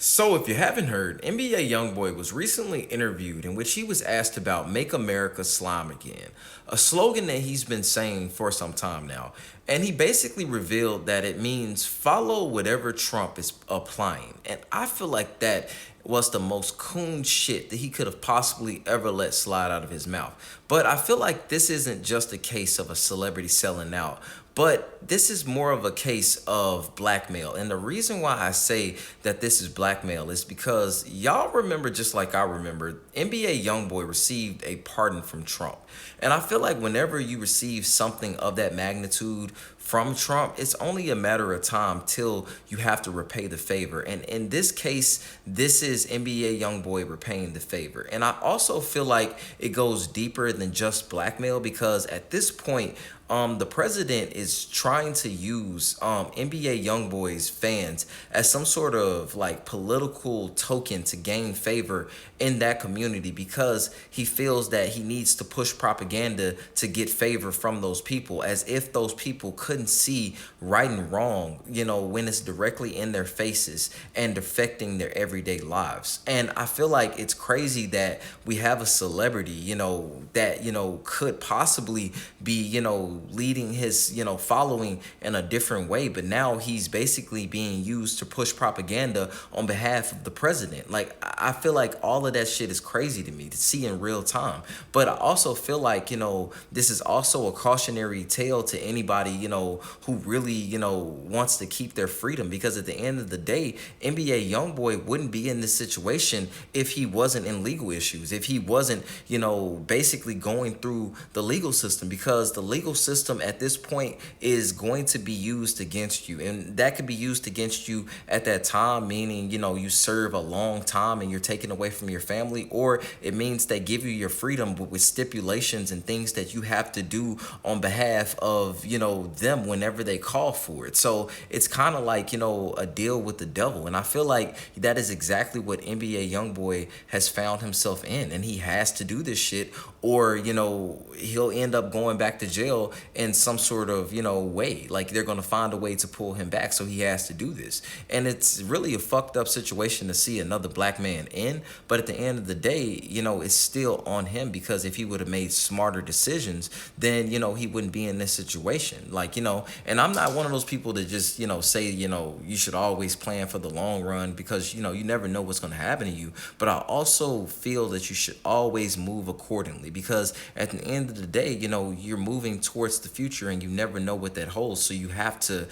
So, if you haven't heard, NBA YoungBoy was recently interviewed in which he was asked about Make America Slime Again, a slogan that he's been saying for some time now. And he basically revealed that it means follow whatever Trump is applying. And I feel like that was the most coon shit that he could have possibly ever let slide out of his mouth. But I feel like this isn't just a case of a celebrity selling out, but this is more of a case of blackmail. And the reason why I say that this is blackmail is because y'all remember, just like I remember, NBA YoungBoy received a pardon from Trump. And I feel like whenever you receive something of that magnitude from Trump, it's only a matter of time till you have to repay the favor. And in this case, this is NBA YoungBoy repaying the favor. And I also feel like it goes deeper than just blackmail because at this point, the president is trying to use NBA YoungBoy's fans as some sort of like political token to gain favor in that community because he feels that he needs to push propaganda to get favor from those people, as if those people couldn't see right and wrong, when it's directly in their faces and affecting their everyday lives. And I feel like it's crazy that we have a celebrity, that, could possibly be, leading his, following in a different way. But now he's basically being used to push propaganda on behalf of the president. Like, I feel like all of that shit is crazy to me to see in real time. But I also feel like, this is also a cautionary tale to anybody, who really, wants to keep their freedom. Because at the end of the day, NBA YoungBoy wouldn't be in this situation if he wasn't in legal issues, if he wasn't, basically going through the legal system, because the legal system at this point is going to be used against you. And that could be used against you at that time, meaning, you serve a long time and you're taken away from your family, or it means they give you your freedom but with stipulations and things that you have to do on behalf of, them whenever they call for it. So it's kind of like, a deal with the devil. And I feel like that is exactly what NBA YoungBoy has found himself in. And he has to do this shit, or, he'll end up going back to jail in some sort of, way. Like, they're going to find a way to pull him back. So he has to do this. And it's really a fucked up situation to see another black man in. But at the end of the day, it's still on him, because if he would have made smarter decisions, then, he wouldn't be in this situation. Like, and I'm not one of those people that just, say, you should always plan for the long run, because, you never know what's going to happen to you. But I also feel that you should always move accordingly, because at the end of the day, you're moving towards the future and you never know what that holds. So you have to,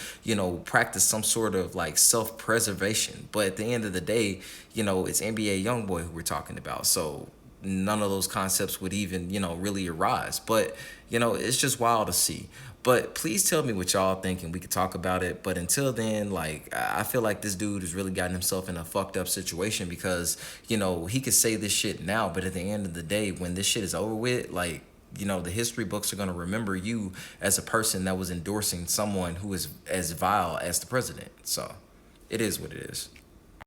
practice some sort of like self-preservation. But at the end of the day, it's NBA YoungBoy who we're talking about. So none of those concepts would even, really arise. But, it's just wild to see. But please tell me what y'all think and we could talk about it. But until then, like, I feel like this dude has really gotten himself in a fucked up situation, because, he could say this shit now, but at the end of the day, when this shit is over with, like, the history books are going to remember you as a person that was endorsing someone who is as vile as the president. So it is what it is.